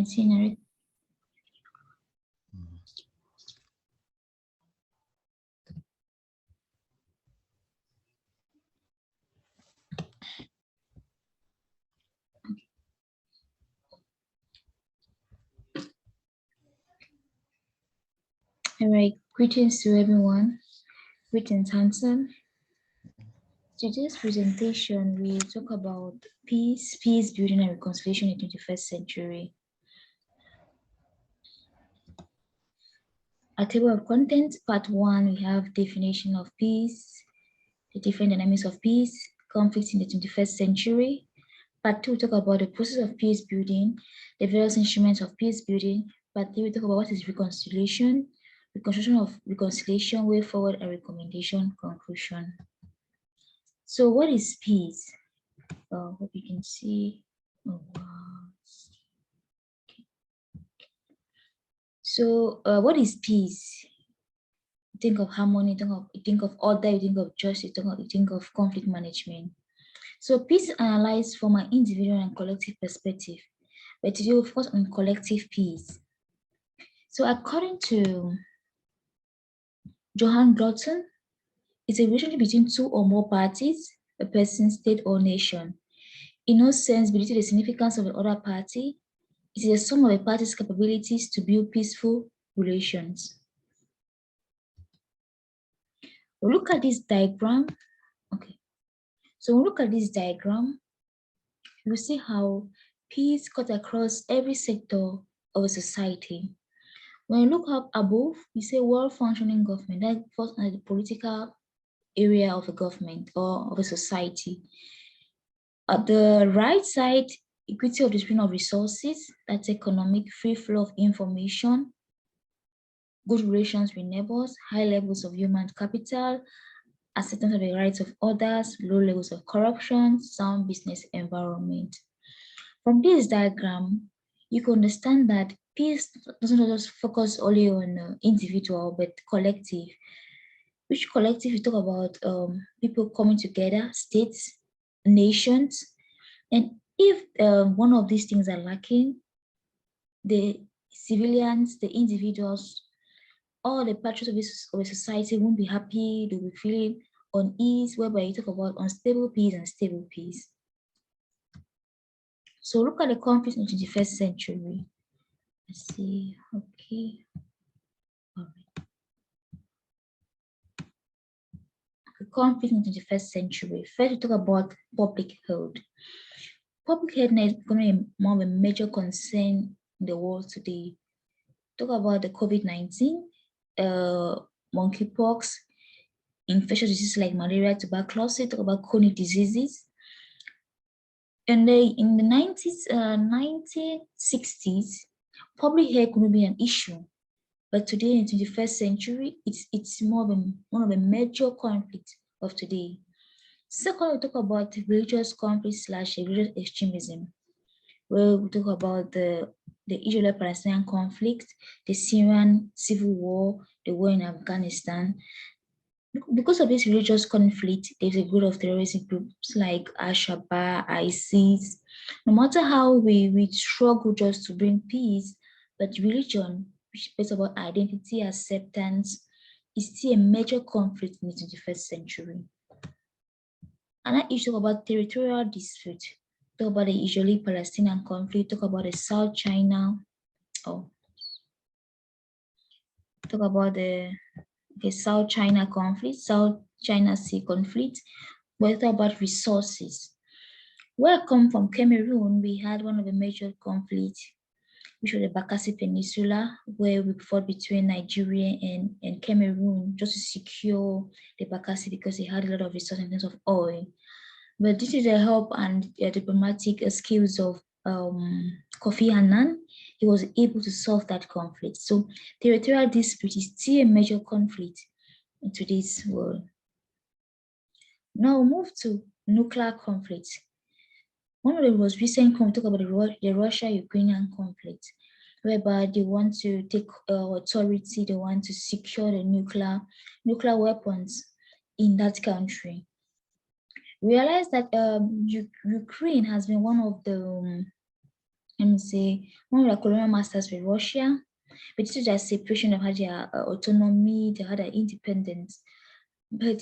scenery. All right, greetings to everyone. Greetings, Hanson. Today's presentation, we talk about peace building and reconciliation in the 21st century. A table of contents, part 1, we have definition of peace, the different dynamics of peace, conflicts in the 21st century. Part 2, we talk about the process of peace building, the various instruments of peace building. Part 3, we talk about what is reconciliation, reconstruction of reconciliation, way forward, and recommendation, conclusion. So what is peace? Hope you can see. Oh, wow. Okay. So what is peace? You think of harmony, you think of order, you think of justice, you think of conflict management. So peace is analyzed from an individual and collective perspective, but today we focus on collective peace. So according to Johann Galton, it's a relationship between two or more parties, a person, state, or nation. In no sense belittle the significance of the other party. It is a sum of a party's capabilities to build peaceful relations. We'll look at this diagram. Okay. So we'll look at this diagram. You'll see how peace cuts across every sector of a society. When you look up above, we say well-functioning government. That falls under the political area of a government or of a society. At the right side, equity of distribution of resources, that's economic, free flow of information, good relations with neighbors, high levels of human capital, acceptance of the rights of others, low levels of corruption, sound business environment. From this diagram, you can understand that peace doesn't just focus only on individual, but collective. Which collective you talk about people coming together, states, nations, and if one of these things are lacking, the civilians, the individuals, all the patriots of a society won't be happy, they'll be feeling unease, whereby you talk about unstable peace and stable peace. So look at the conflict in the 21st century. Let's see, okay. All right. The conflict in the 21st century. First, we talk about public health. Public health is becoming more of a major concern in the world today. Talk about the COVID-19, monkeypox, infectious diseases like malaria, tuberculosis, talk about chronic diseases. And in the 1960s, public health couldn't be an issue. But today in the 21st century, it's more of one of the major conflicts of today. Second, we talk about religious conflict / religious extremism, where we talk about the Israeli-Palestinian conflict, the Syrian civil war, the war in Afghanistan. Because of this religious conflict, there's a growth of terrorist groups like Al-Shabaab, ISIS. No matter how we struggle just to bring peace, but religion, which is based about identity, acceptance, is still a major conflict in the 21st century. And I talk about territorial dispute, talk about the Israeli-Palestinian conflict, talk about the South China, talk about the South China conflict, South China Sea conflict, but talk about resources. Where I come from, Cameroon, we had one of the major conflicts, which was the Bakassi Peninsula, where we fought between Nigeria and Cameroon just to secure the Bakassi because they had a lot of resources in terms of oil. But due to the help and diplomatic skills of Kofi Annan, he was able to solve that conflict. So territorial dispute is still a major conflict in today's world. Now we'll move to nuclear conflict. One of the most recent conflicts, talk about the Russia-Ukrainian conflict, whereby they want to take authority, they want to secure the nuclear weapons in that country. Realize that Ukraine has been one of the let me say, one of the colonial masters with Russia, but it's just separation of had their autonomy, they had their independence. But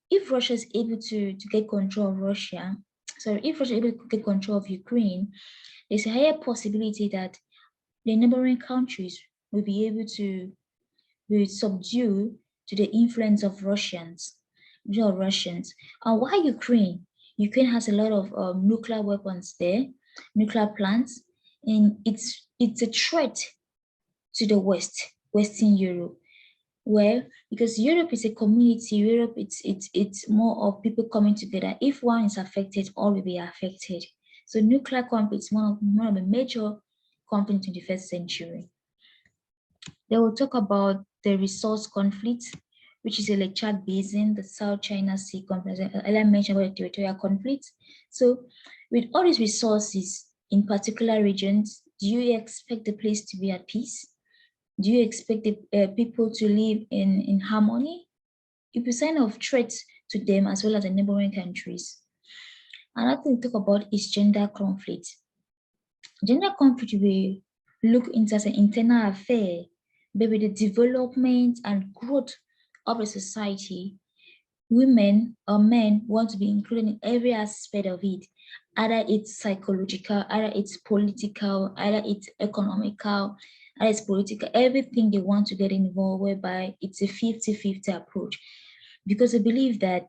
if Russia is able to get control of Russia, sorry, if Russia is able to get control of Ukraine, there's a higher possibility that the neighboring countries will be able to be subdued to the influence of Russians. And why Ukraine? Ukraine has a lot of nuclear weapons there, nuclear plants, and it's a threat to the Western Europe. Well, because Europe is a community, Europe it's more of people coming together. If one is affected, all will be affected. So nuclear conflict is one of the major conflicts in the 21st century. They will talk about the resource conflict, which is a Lake Chad Basin, the South China Sea conflict. I mentioned about the territorial conflict. So with all these resources in particular regions, do you expect the place to be at peace? Do you expect the people to live in harmony? It will sign of threats to them as well as the neighboring countries. Another thing to talk about is gender conflict. Gender conflict will look into as an internal affair, but with the development and growth of a society, women or men want to be included in every aspect of it, either it's psychological, either it's political, either it's economical, either it's political, everything they want to get involved, whereby it's a 50-50 approach. Because they believe that,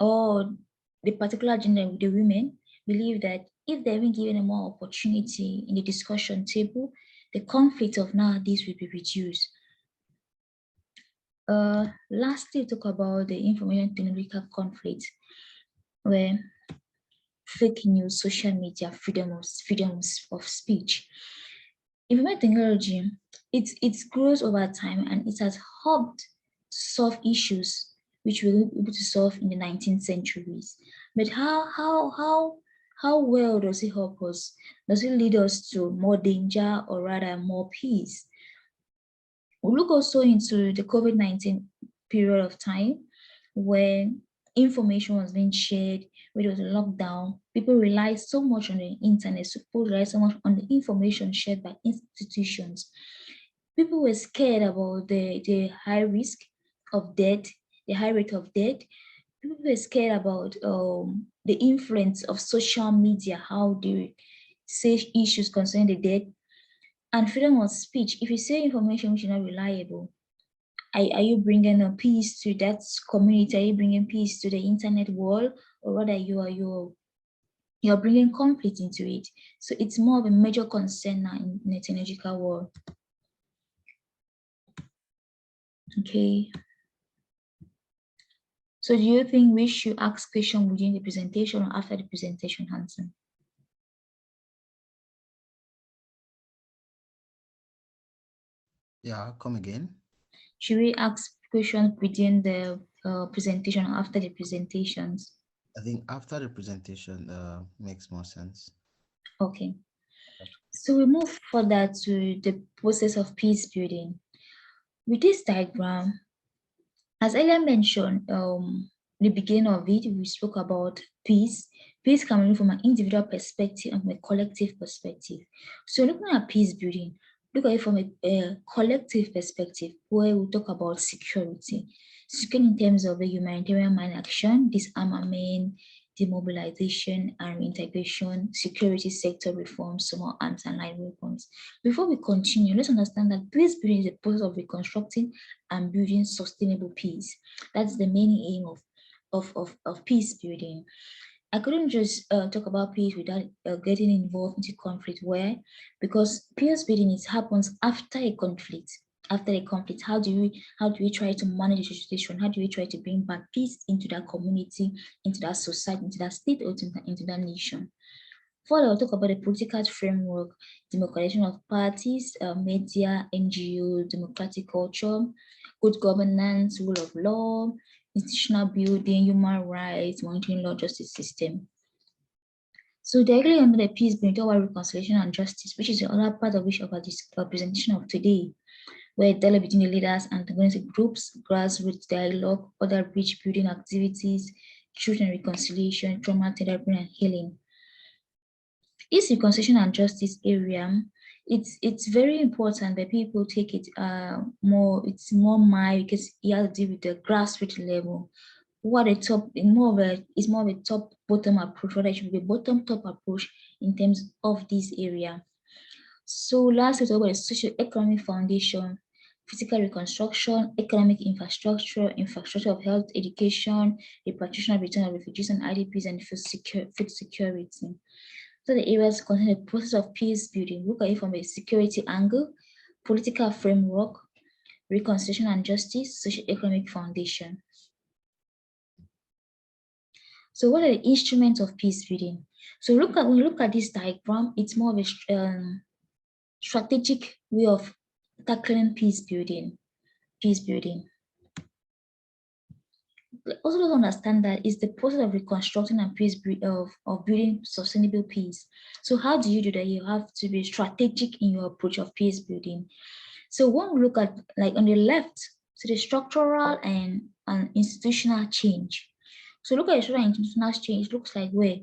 or the particular gender, the women, believe that if they're being given a more opportunity in the discussion table, the conflict of nowadays will be reduced. Lastly, talk about the information technological conflict, where fake news, social media, freedom of speech. Information technology, it grows over time and it has helped to solve issues which we were able to solve in the 19th centuries. But how well does it help us? Does it lead us to more danger or rather more peace? We'll look also into the COVID-19 period of time when information was being shared, when there was a lockdown. People relied so much on the internet, people relied so much on the information shared by institutions. People were scared about the high risk of death, the high rate of death. People were scared about the influence of social media, how they say issues concerning the death, and freedom of speech. If you say information which is not reliable, are you bringing a peace to that community? Are you bringing peace to the internet world, or rather you're bringing conflict into it? So it's more of a major concern now in the technological world. Okay. So do you think we should ask questions within the presentation or after the presentation, Hanson? Yeah, come again. Should we ask questions within the presentation or after the presentations? I think after the presentation makes more sense. Okay. So we move further to the process of peace building. With this diagram, as earlier mentioned, the beginning of it, we spoke about peace. Peace can be from an individual perspective and from a collective perspective. So looking at peace building, look at it from a collective perspective, where we talk about security. Security in terms of a humanitarian mind action, disarmament, demobilization and reintegration, security sector reforms, small arms and light weapons. Before we continue, let's understand that peace building is a process of reconstructing and building sustainable peace. That's the main aim of peace building. I couldn't just talk about peace without getting involved into conflict. Where? Because peace building it happens after a conflict. After a conflict, how do we try to manage the situation? How do we try to bring back peace into that community, into that society, into that state, or into that nation? Further, I'll talk about the political framework, democratization of parties, media, NGO, democratic culture, good governance, rule of law, institutional building, human rights, monitoring law, justice system. So directly under the peace building, talk about reconciliation and justice, which is the other part of which of our presentation of today, where dialogue between the leaders and the groups, grassroots dialogue, other bridge building activities, truth and reconciliation, trauma therapy and healing. This reconciliation and justice area, it's very important that people take it more. It's more mind because you have to deal with the grassroots level. What a top more of a is more of a top bottom approach. Rather, it should be a bottom top approach in terms of this area. So last we talk about the socio-economic foundation, physical reconstruction, economic infrastructure, infrastructure of health, education, repatriation and return of refugees and IDPs, and food security. So the areas contain the process of peace building. Look at it from a security angle, political framework, reconciliation and justice, socio-economic foundation. So what are the instruments of peace building? So when you look at this diagram, it's more of a strategic way of tackling peace building. Peace building. Also, to understand that it's the process of reconstructing and of building sustainable peace. So how do you do that? You have to be strategic in your approach of peace building. So when we look at like on the left, so the structural and institutional change. So look at the structural and institutional change. It looks like where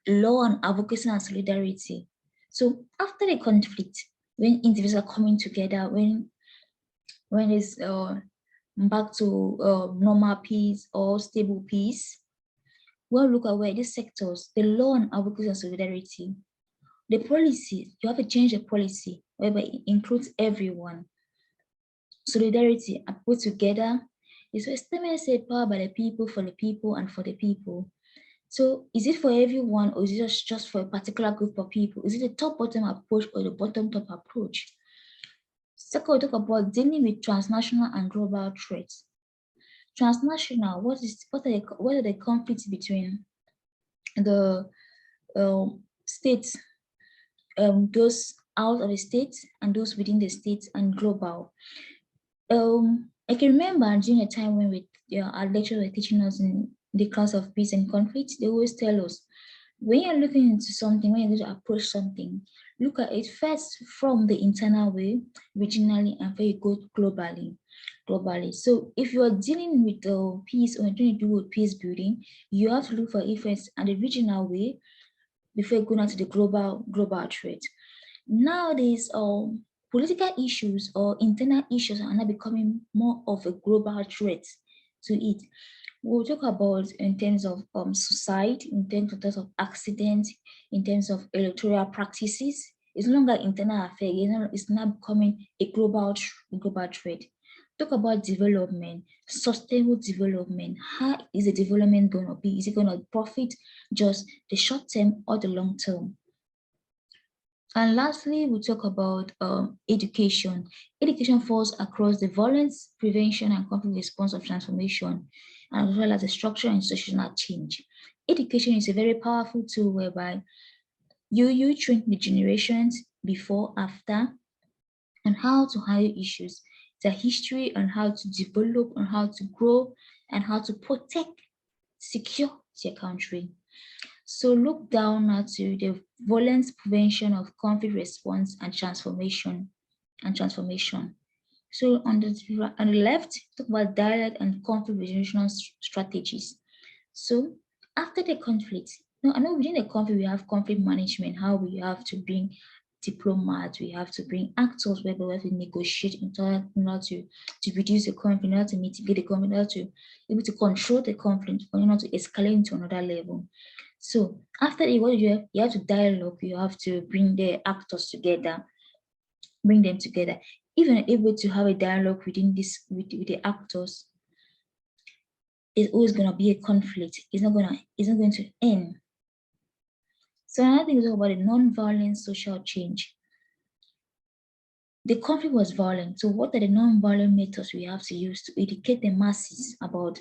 law and advocacy and solidarity. So after the conflict, when individuals are coming together, when it's back to normal peace or stable peace, we'll look at where these sectors, the law and advocacy and solidarity, the policy, you have to change the policy whereby it includes everyone. Solidarity are put together. It's a statement said power by the people, for the people, and for the people. So is it for everyone or is it just for a particular group of people? Is it a top-bottom approach or the bottom-top approach? Second, we talk about dealing with transnational and global threats. Transnational, what are the conflicts between the states, those out of the states and those within the states, and global? I can remember during a time when our lecturers were teaching us in the class of peace and conflict, they always tell us, when you're looking into something, when you're going to approach something, look at it first from the internal way, regionally, and before you go globally. So if you are dealing with peace or you're trying to do with peace building, you have to look for it first at the regional way before going on to the global threat. Nowadays, political issues or internal issues are now becoming more of a global threat to it. We'll talk about in terms of suicide, in terms of accidents, in terms of electoral practices. It's no longer internal affair. It's now becoming a global threat. Talk about development, sustainable development. How is the development going to be? Is it going to profit just the short term or the long term? And lastly, we talk about education. Education falls across the violence prevention and conflict response of transformation, as well as the structural and institutional change. Education is a very powerful tool whereby you train the generations before, after, on how to handle issues, the history on how to develop, on how to grow, and how to protect, secure their country. So look down now to the violence prevention of conflict response and transformation. So on the left, talk about dialogue and conflict resolution strategies. So after the conflict, I know within the conflict we have conflict management, how we have to bring diplomats, we have to bring actors where we have to negotiate in order to reduce the conflict, in order to mitigate the conflict, in order to able to control the conflict, or in order to escalate to another level. So after what do you have? You have to dialogue, you have to bring the actors together, bring them together. If you're able to have a dialogue within this with the actors, it's always gonna be a conflict. It's not going to end. So another thing is about the non-violent social change. The conflict was violent. So what are the non-violent methods we have to use to educate the masses about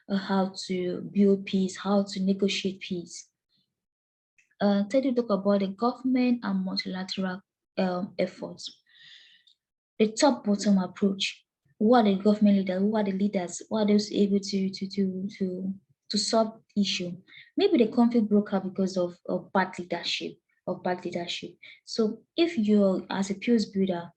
how to build peace, how to negotiate peace? Try to talk about the government and multilateral efforts. The top-bottom approach. Who are the government leaders? Who are the leaders? Who are those able to solve issue? Maybe the conflict broke out because of bad leadership. So if you're as a peace builder,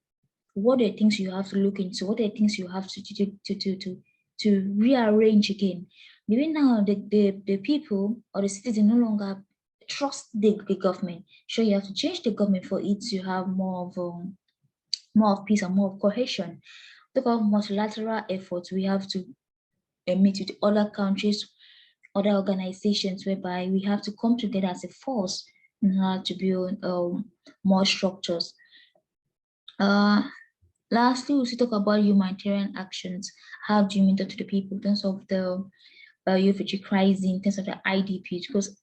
what are the things you have to look into? What are the things you have to rearrange again? Maybe now the people or the citizens no longer trust the government. Sure, you have to change the government for it to have more of peace and more of cohesion. Talk about multilateral efforts. We have to meet with other countries, other organizations, whereby we have to come together as a force in order to build more structures. Uh, Lastly, we should talk about humanitarian actions. How do you mentor to the people in terms of the refugee crisis, in terms of the IDPs? Because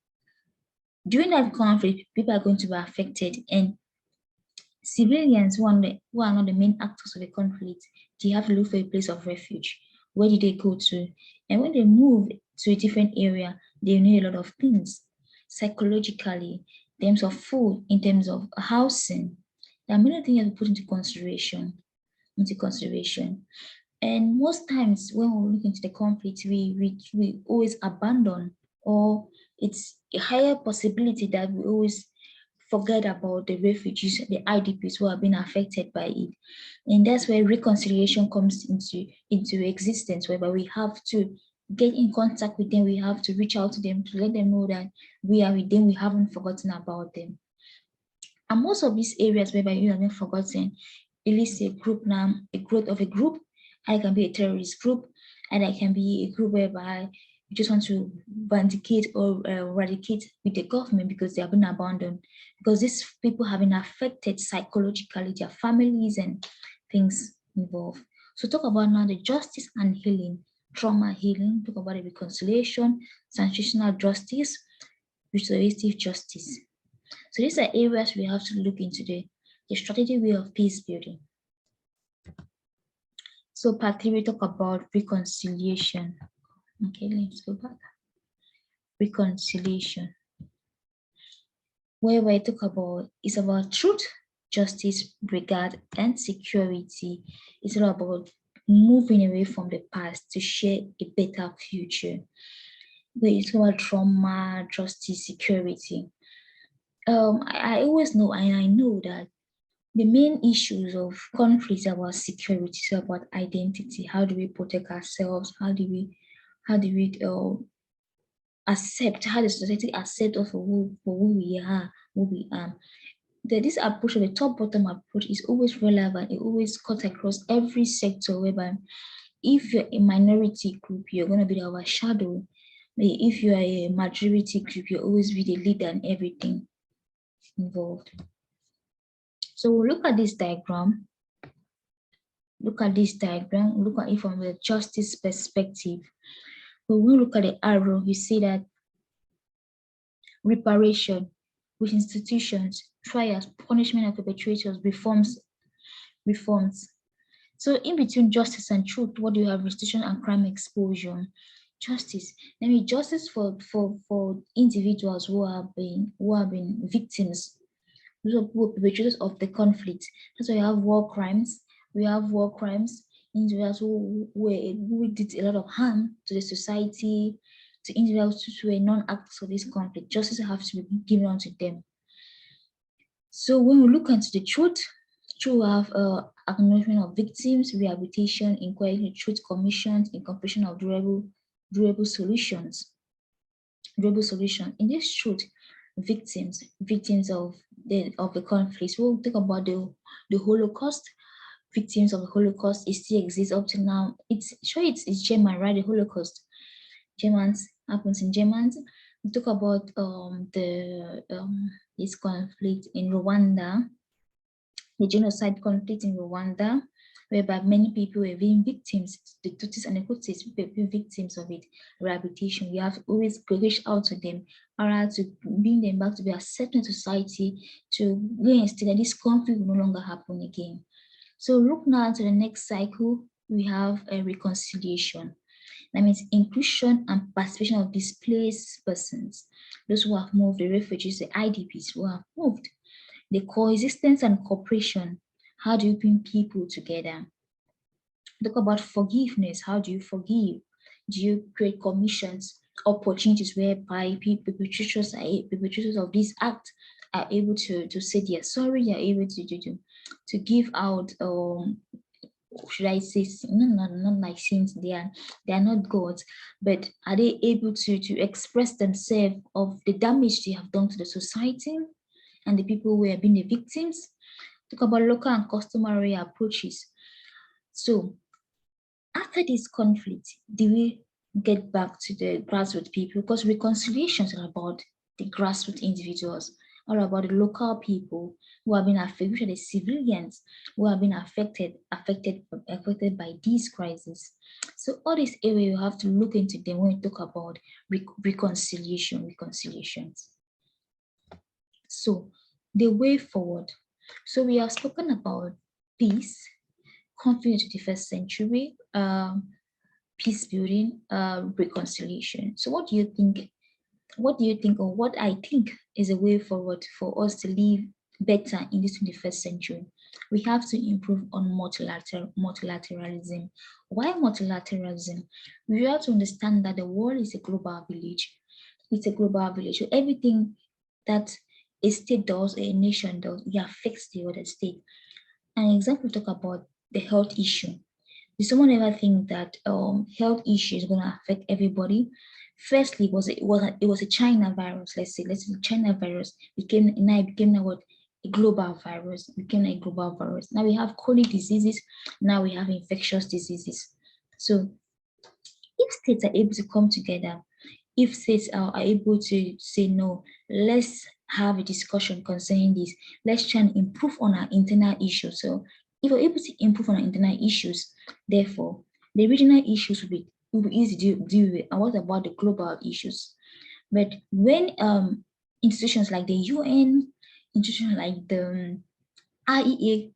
during that conflict, people are going to be affected, and civilians who are not the main actors of the conflict, they have to look for a place of refuge. Where did they go to? And when they move to a different area, they need a lot of things psychologically, in terms of food, in terms of housing. There are many things you have to put into consideration. And most times when we look into the conflict, we always abandon, or it's a higher possibility that we always forget about the refugees, the IDPs who have been affected by it. And that's where reconciliation comes into existence, whereby we have to get in contact with them, we have to reach out to them to let them know that we are with them, we haven't forgotten about them. And most of these areas whereby you have been forgotten, it is a group now, a growth of a group, and it can be a terrorist group, and it can be a group whereby you just want to vindicate or eradicate with the government because they have been abandoned, because these people have been affected psychologically, their families and things involved. So talk about now the justice and healing, trauma healing, talk about the reconciliation, transitional justice, restorative justice. So these are areas we have to look into the strategic way of peace building. So part 3, we talk about reconciliation. Okay, let's go back. Reconciliation. Where I talk about is about truth, justice, regard, and security. It's all about moving away from the past to share a better future. Where it's about trauma, justice, security. I always know, and I know that the main issues of conflicts are about security, so about identity. How do we protect ourselves? How do we accept? How does society accept us for who we are, who we are? This approach of the top bottom approach is always relevant. It always cuts across every sector. Whereby, if you're a minority group, you're gonna be the overshadow. If you are a majority group, you'll always be the leader in everything involved. So we'll look at this diagram. Look at this diagram. Look at it from the justice perspective. When we look at the arrow, you see that reparation with institutions, trials, punishment of perpetrators, reforms. So in between justice and truth, what do you have? Restitution and crime exposure. Justice. Let me justice for individuals who have been victims, who are perpetrators of the conflict. That's why you have war crimes. We have war crimes, individuals who did a lot of harm to the society, to individuals who were non-actors of this conflict. Justice has to be given unto them. So when we look into the truth, we have acknowledgement of victims, rehabilitation, inquiry, truth commissions, incorporation of durable solutions. In this truth, victims of the conflicts. We'll talk about the Holocaust. Victims of the Holocaust, it still exists up to now. It's German, right? The Holocaust, Germans, happens in Germans. We talk about this conflict in Rwanda, the genocide conflict in Rwanda, whereby many people were being victims, the Tutsis and the Hutsis were being victims of it. Rehabilitation, we have to always reach out to them, to bring them back to be accepted in society, to go and see that this conflict will no longer happen again. So look now to the next cycle, we have a reconciliation. That means inclusion and participation of displaced persons, those who have moved, the refugees, the IDPs who have moved, the coexistence and cooperation. How do you bring people together? Talk about forgiveness. How do you forgive? Do you create commissions, opportunities whereby perpetrators of this act are able to say they are sorry, they are able to give out should I say, not like saints, they are not gods, but are they able to express themselves of the damage they have done to the society and the people who have been the victims? Talk about local and customary approaches. So after this conflict, do we get back to the grassroots people? Because reconciliations are about the grassroots individuals, all about the local people who have been affected, which are the civilians who have been affected by these crises. So all this area you have to look into them when you talk about reconciliations. So the way forward. So we have spoken about peace, conflict to the first century, peace building, reconciliation. So what do you think? What do you think, or what I think is a way forward for us to live better in this 21st century? We have to improve on multilateralism. Why multilateralism? We have to understand that the world is a global village. It's a global village. So everything that a state does, a nation does, it affects the other state. An example talk about the health issue. Did someone ever think that health issue is going to affect everybody? Firstly, it was a China virus. Let's say the China virus became now what, a global virus. Became a global virus. Now we have chronic diseases. Now we have infectious diseases. So if states are able to come together, if states are able to say no, let's have a discussion concerning this. Let's try and improve on our internal issues. So if we're able to improve on our internal issues, therefore the regional issues will be easy to deal with. And what about the global issues? But when institutions like the UN, institutions like the IEA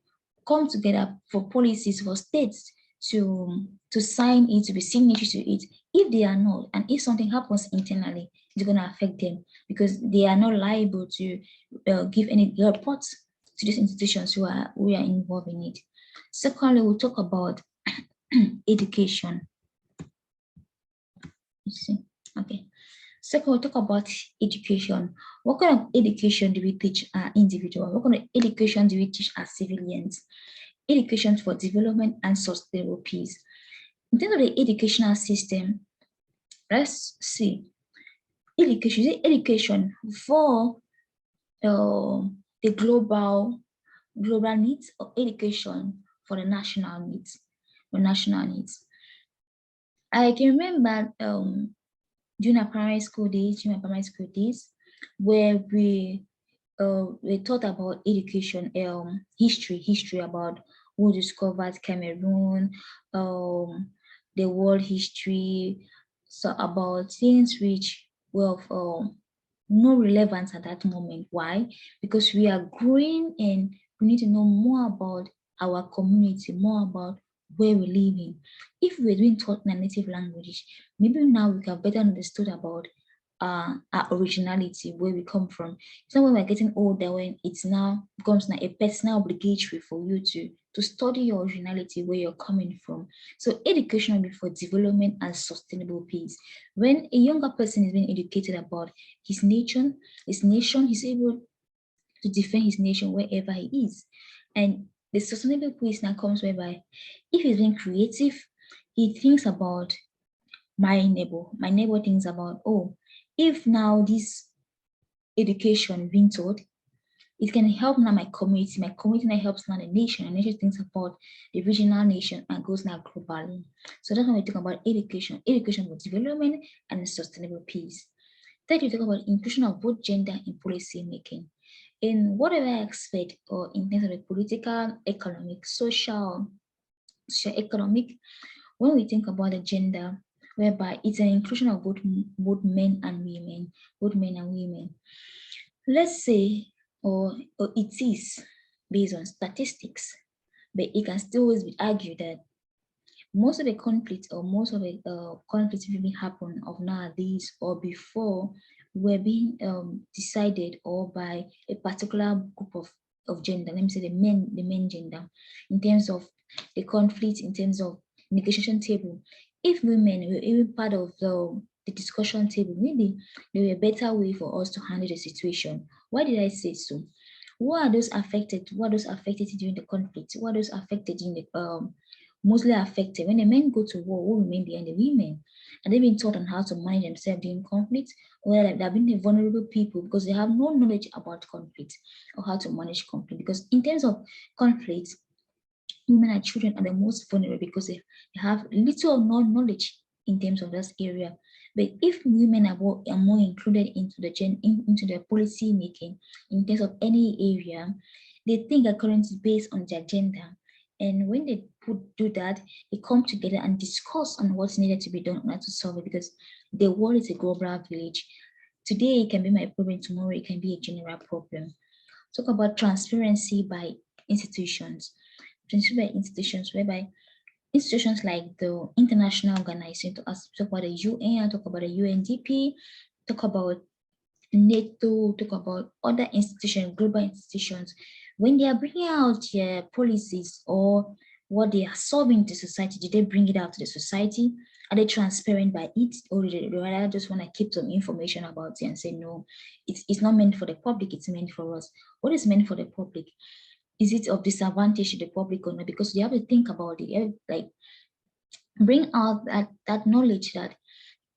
come together for policies for states to sign it, to be signatories to it. If they are not, and if something happens internally, it's going to affect them because they are not liable to give any reports to these institutions who are involved in it. Secondly, we'll talk about education. You see, okay. Second, we'll talk about education. What kind of education do we teach our individuals? What kind of education do we teach our civilians? Education for development and sustainable peace. In terms of the educational system, let's see. Education for the global needs, or education for the national needs. I can remember during my primary school days, where we taught about education, history about who discovered Cameroon, the world history, so about things which were of no relevance at that moment. Why? Because we are growing and we need to know more about our community, more about where we live in. If we're doing taught in a native language, maybe now we can better understood about our originality, where we come from. It's not when we're getting older when it's now becomes now a personal obligatory for you to study your originality, where you're coming from. So education will be for development and sustainable peace. When a younger person is being educated about his nation, he's able to defend his nation wherever he is. And the sustainable peace now comes whereby if he's being creative, he thinks about my neighbor. My neighbor thinks about, oh, if now this education being taught, it can help now my community. My community now helps now the nation. And nation thinks about the regional nation and goes now globally. So that's when we talk about education. Education for development and sustainable peace. Third, we talk about inclusion of both gender in policy making. In whatever aspect, or in terms of the political, economic, social economic, when we think about the gender, whereby it's an inclusion of both men and women. Let's say, or it is based on statistics, but it can still always be argued that most of the conflicts, or most of the conflicts even happen of nowadays or before, were being decided or by a particular group of gender. Let me say the men gender, in terms of the conflict, in terms of negotiation table. If women were even part of the discussion table, maybe there were a better way for us to handle the situation. Why did I say so? Who are those affected? Who are those affected during the conflict? Who are those affected during the mostly affected. When the men go to war, who remain behind? The women. And they've been taught on how to manage themselves during conflict, or like they've been the vulnerable people because they have no knowledge about conflict or how to manage conflict. Because in terms of conflict, women and children are the most vulnerable because they have little or no knowledge in terms of this area. But if women are more included into into the policy making in terms of any area, they think according to based on their gender. And when they do that, they come together and discuss on what's needed to be done in order to solve it because the world is a global village. Today it can be my problem, tomorrow it can be a general problem. Talk about transparency by institutions. Transparency by institutions, whereby institutions like the international organization, talk about the UN, talk about the UNDP, talk about NATO, talk about other institutions, global institutions, when they are bringing out their policies or what they are solving to society, do they bring it out to the society? Are they transparent by it, or do they rather just want to keep some information about it and say no, it's not meant for the public, it's meant for us? What is meant for the public? Is it of disadvantage to the public or not? Because you have to think about it. You have, like, bring out that knowledge that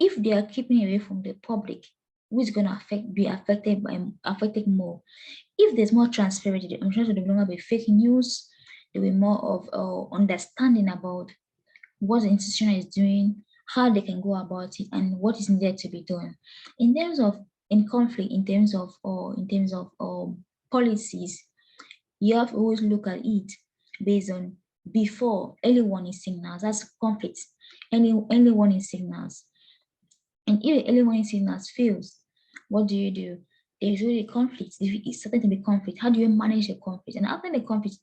if they are keeping away from the public, who is going to be affected more? If there's more transparency, I'm sure there will not be fake news. There will be more of understanding about what the institution is doing, how they can go about it, and what is needed to be done. In terms of in conflict, in terms of policies, you have to always look at it based on before early warning signals. That's conflict. Early warning signals. And if the early warning signals fails, what do? There's really conflict. If it's starting to be conflict, how do you manage the conflict? And after the conflict,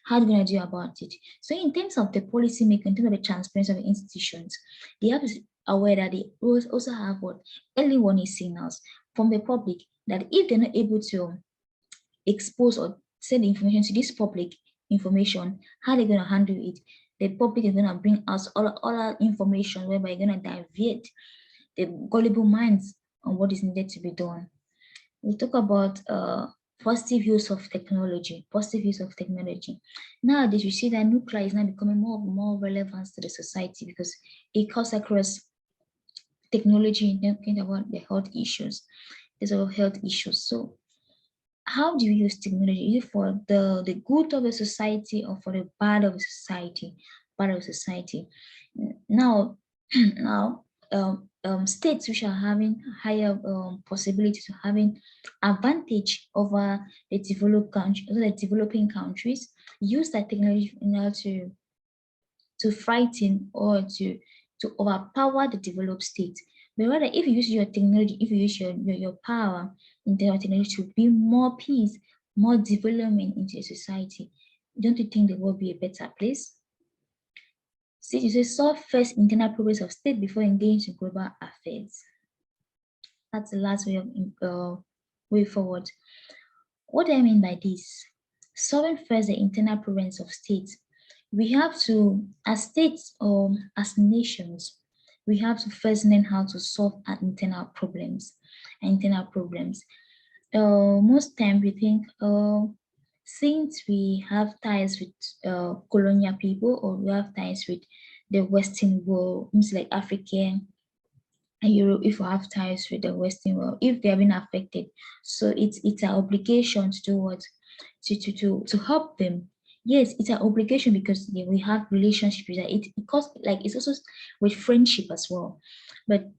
how are you going to do about it? So in terms of the policy making, in terms of the transparency of the institutions, they have to be aware that they also have what early warning signals from the public, that if they're not able to expose or send information to this public information, how they're going to handle it. The public is going to bring us all our information whereby you're going to divert the gullible minds on what is needed to be done. We talk about positive use of technology. Positive use of technology. Nowadays, you see that nuclear is now becoming more relevant to the society because it cuts across technology, thinking about the health issues. There's a lot of health issues. So how do you use technology? Is it for the good of the society or for the bad of the society? Bad of society. Now, now, states which are having higher possibility to having advantage over the developed country, the developing countries, use that technology in order to frighten or to overpower the developed state. But rather, if you use your technology, if you use your power in the technology to bring more peace, more development into a society, don't you think the world will be a better place? See, you say solve first internal problems of state before engaging in global affairs. That's the last way forward. What do I mean by this? Solving first the internal problems of states. We have to, as states or as nations, we have to first learn how to solve our internal problems. Most time we think, since we have ties with colonial people or we have ties with the Western world, means like African and Europe, if we have ties with the Western world, if they have been affected, so it's our obligation to do what, to help them. Yes, it's an obligation because we have relationships with that. Because like it's also with friendship as well. But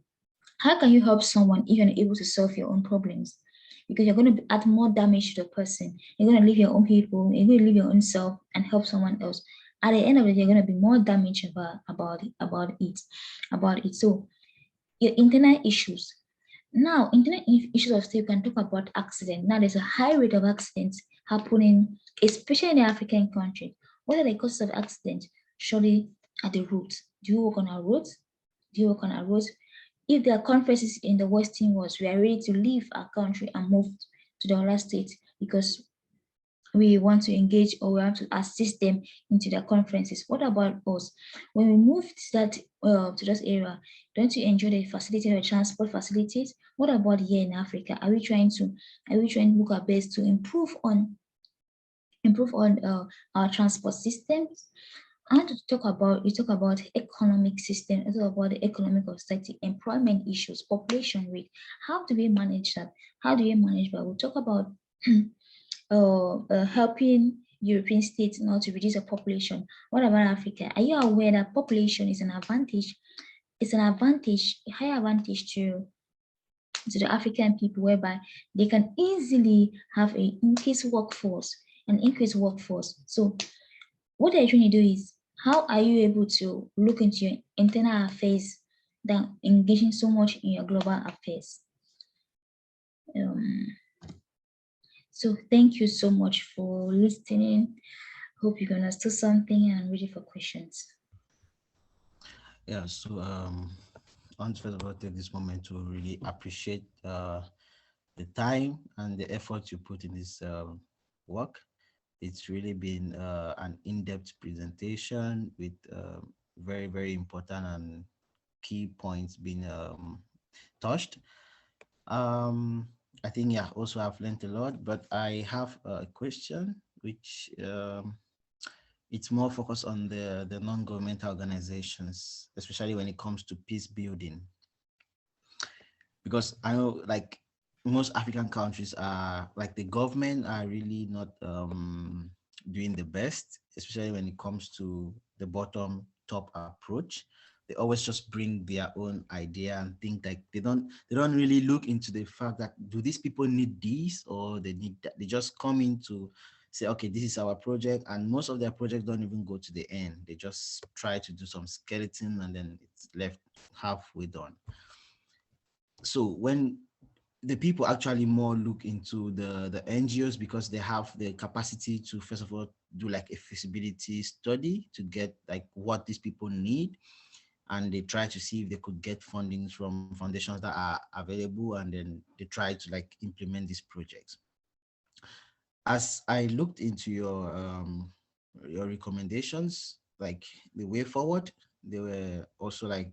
how can you help someone if you're not able to solve your own problems? Because you're going to add more damage to the person. You're going to leave your own people, you're going to leave your own self and help someone else. At the end of the day, you're going to be more damaged about it. So your internal issues. Now, internal issues of state, we can talk about accident. Now, there's a high rate of accidents happening, especially in the African country. What are the causes of accident? Surely at the roots. Do you work on our roads? Do you work on our roads? If there are conferences in the Western world, we are ready to leave our country and move to the other state because we want to engage or we want to assist them into their conferences. What about us? When we move to that area, don't you enjoy the facility, the transport facilities? What about here in Africa? Are we trying to look our best to improve on our transport systems? I want to talk about you talk about economic system, you talk about the economic of society, employment issues, population rate. How do we manage that? How do we manage that? We'll talk about helping European states not to reduce the population. What about Africa? Are you aware that population is an advantage? It's an advantage, a high advantage to the African people, whereby they can easily have an increased workforce. So what they're trying to do is, how are you able to look into your internal affairs than engaging so much in your global affairs? Um, so thank you so much for listening. Hope you understood something and ready for questions. Yeah, so I want to first of all take this moment to really appreciate the time and the effort you put in this work. It's really been an in-depth presentation with very, very important and key points being touched. Um, I think, yeah, also I've learned a lot, but I have a question which it's more focused on the non-governmental organizations, especially when it comes to peace building. Because I know, like, most African countries are like, the government are really not doing the best, especially when it comes to the bottom top approach. They always just bring their own idea and think like they don't really look into the fact that, do these people need this or they need that. They just come in to say, okay, this is our project, and most of their projects don't even go to the end. They just try to do some skeleton and then it's left halfway done. So when the people actually more look into the NGOs, because they have the capacity to first of all do like a feasibility study to get like what these people need, and they try to see if they could get fundings from foundations that are available, and then they try to like implement these projects. As I looked into your recommendations, like the way forward, they were also like,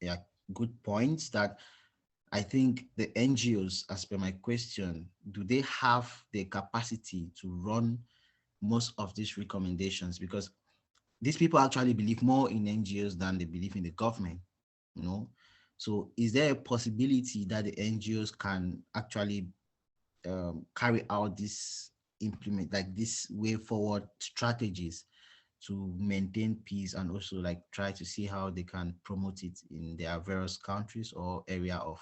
yeah, good points that I think the NGOs, as per my question, do they have the capacity to run most of these recommendations? Because these people actually believe more in NGOs than they believe in the government, you know? So is there a possibility that the NGOs can actually carry out this implement, like this way forward strategies to maintain peace, and also like try to see how they can promote it in their various countries or area of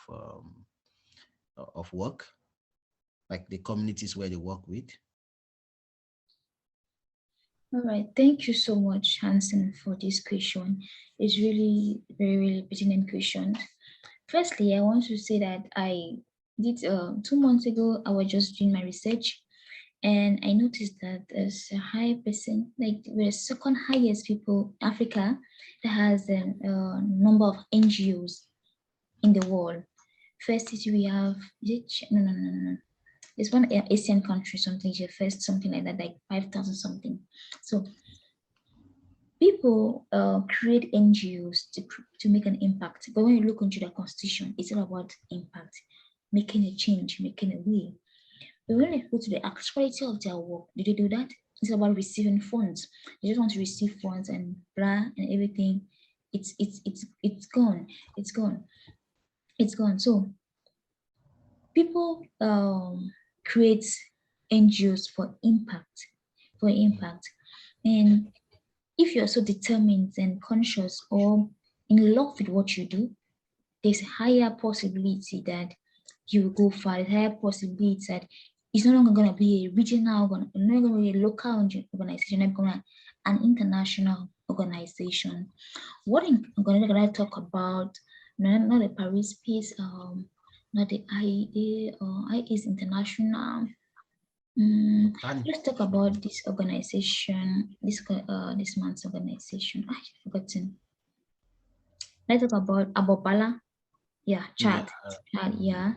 work, like the communities where they work with? All right, thank you so much, Hansen, for this question. It's really very, really pertinent question. Firstly, I want to say that I did 2 months ago. I was just doing my research, and I noticed that there's a high percent, like we're the second highest people Africa that has a number of NGOs in the world. First is we have, is it, no, no, no, no. It's one Asian country, something, first, something like that, like 5,000 something. So people create NGOs to make an impact. But when you look into the constitution, it's all about impact, making a change, making a way. But when they go to the actuality of their work, do they do that? It's about receiving funds. They just want to receive funds and blah and everything. It's gone. It's gone. It's gone. So people create NGOs for impact. And if you're so determined and conscious or in love with what you do, there's a higher possibility that you will go far. There's a higher possibility that it's no longer going to be a regional, not going to be a local organization, it's going to be an international organization. What I'm going to talk about, not the Paris Peace, not the IEA or IEA International. Let's talk about this organization, this month's organization. I've forgotten. Let's talk about Abobala. Yeah, Yeah. Chad, yeah.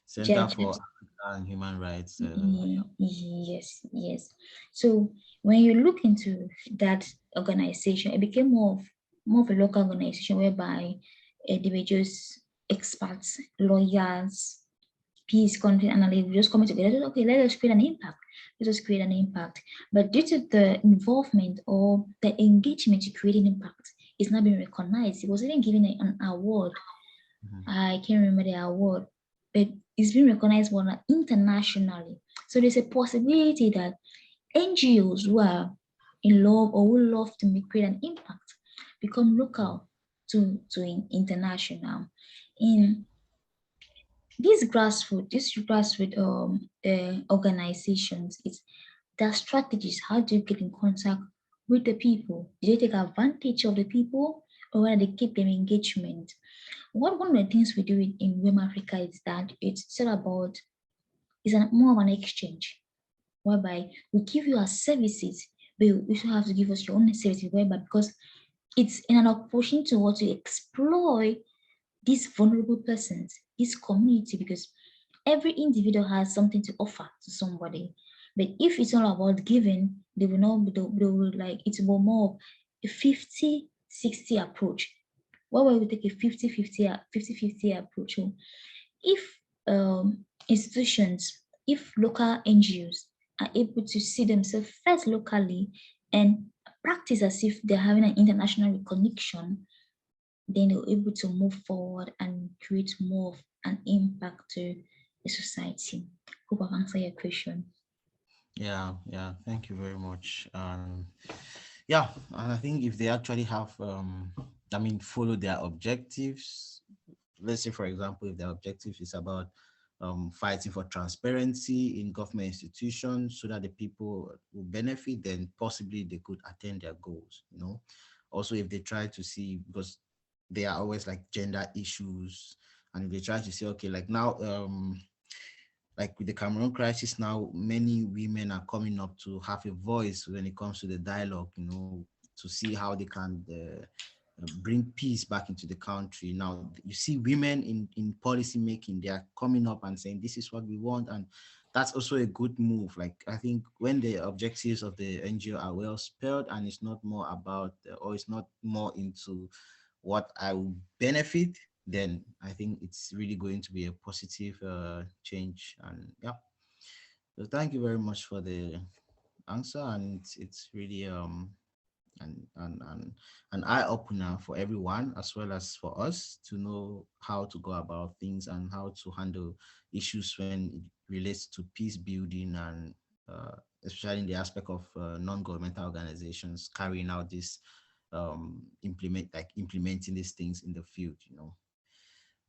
Center Chad, for Africa and Human Rights. yes, yes. So when you look into that organization, it became more of a local organization whereby they were just experts, lawyers, peace, conflict analysis, we just coming together. Okay, let us create an impact. Let us create an impact. But due to the involvement or the engagement to create an impact, it's not being recognized. It was even given an award. Mhm. I can't remember the award, but it's been recognized internationally. So there's a possibility that NGOs who are in love or who love to make create an impact become local to international. In these grassroots organizations, it's their strategies. How do you get in contact with the people? Do they take advantage of the people or whether they keep them engagement? One of the things we do in Wem'Afrika is that it's all about more of an exchange whereby we give you our services, but you also have to give us your own services whereby because it's in an opportunity to what to exploit these vulnerable persons, this community, because every individual has something to offer to somebody. But if it's all about giving, they will not they will like it's more of a 50-60 approach. Why would we take a 50-50 approach? So if institutions, if local NGOs are able to see themselves first locally and practice as if they're having an international connection, then they're able to move forward and create more of an impact to the society. Hope I've answered your question. Yeah, yeah. Thank you very much. Yeah, and I think if they actually have, I mean, follow their objectives. Let's say, for example, if their objective is about fighting for transparency in government institutions so that the people will benefit, then possibly they could attain their goals. Also, if they try to see, because there are always like gender issues, and if they try to say, okay, like now, like with the Cameroon crisis now, many women are coming up to have a voice when it comes to the dialogue, to see how they can bring peace back into the country. Now, you see women in policy making, they are coming up and saying, this is what we want. And that's also a good move. Like, I think when the objectives of the NGO are well spelled and it's not more about, or it's not more into what I will benefit, then I think it's really going to be a positive change. And yeah, so thank you very much for the answer, and it's really an eye opener for everyone as well as for us to know how to go about things and how to handle issues when it relates to peace building and especially in the aspect of non-governmental organizations carrying out this implementing these things in the field.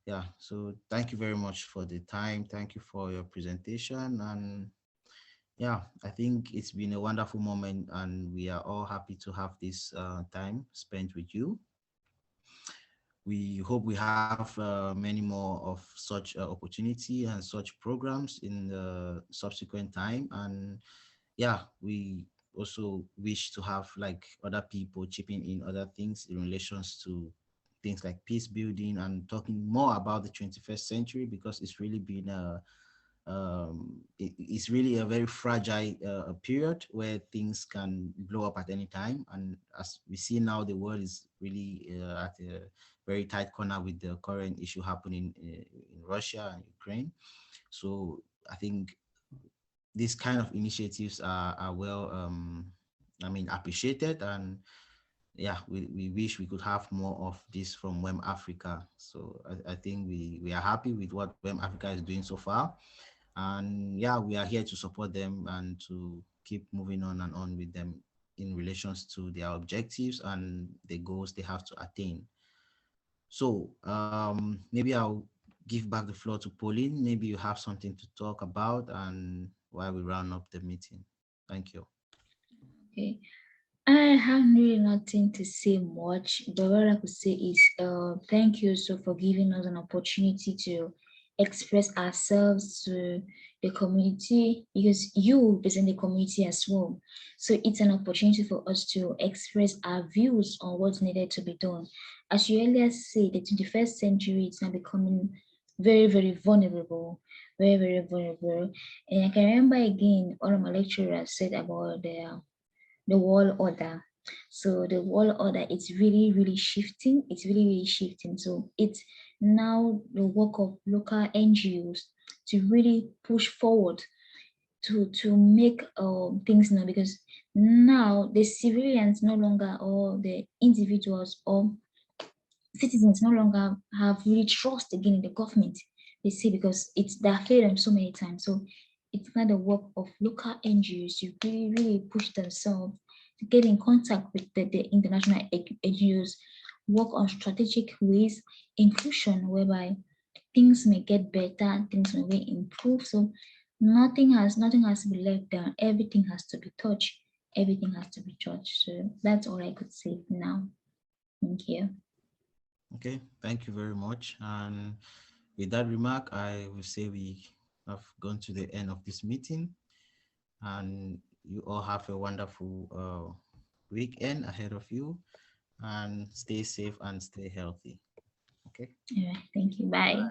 Yeah, so thank you very much for the time. Thank you for your presentation. And yeah, I think it's been a wonderful moment, and we are all happy to have this time spent with you. We hope we have many more of such opportunity and such programs in the subsequent time. And yeah, we also wish to have like other people chipping in other things in relations to things like peace building and talking more about the 21st century, because it's really been it's really a very fragile period where things can blow up at any time. And as we see now, the world is really at a very tight corner with the current issue happening in Russia and Ukraine. So I think these kind of initiatives are well, I mean, appreciated. And yeah, we wish we could have more of this from Wem'Afrika. So I think we are happy with what Wem'Afrika is doing so far. And yeah, we are here to support them and to keep moving on and on with them in relations to their objectives and the goals they have to attain. So maybe I'll give back the floor to Pauline. Maybe you have something to talk about and while we round up the meeting. Thank you. Okay. I have really nothing to say much, but what I could say is thank you so for giving us an opportunity to express ourselves to the community because you represent the community as well. So it's an opportunity for us to express our views on what's needed to be done. As you earlier said, the 21st century is now becoming very, very vulnerable, very, very vulnerable. And I can remember again, one of my lecturers said about the world order. So the world order it's really, really shifting. It's really, really shifting. So it's now the work of local NGOs to really push forward to make things now, because now the civilians no longer, or the individuals or citizens no longer have really trust again in the government. They say because it's they have failed them so many times. So it's kind of work of local NGOs to really, really push themselves to get in contact with the international NGOs, work on strategic ways, inclusion, whereby things may get better, things may improve. So nothing has to be left down. Everything has to be touched. Everything has to be judged. So that's all I could say for now. Thank you. Okay, thank you very much. And with that remark, I will say we have gone to the end of this meeting, and you all have a wonderful weekend ahead of you, and stay safe and stay healthy. Okay. All right. Thank you. Bye.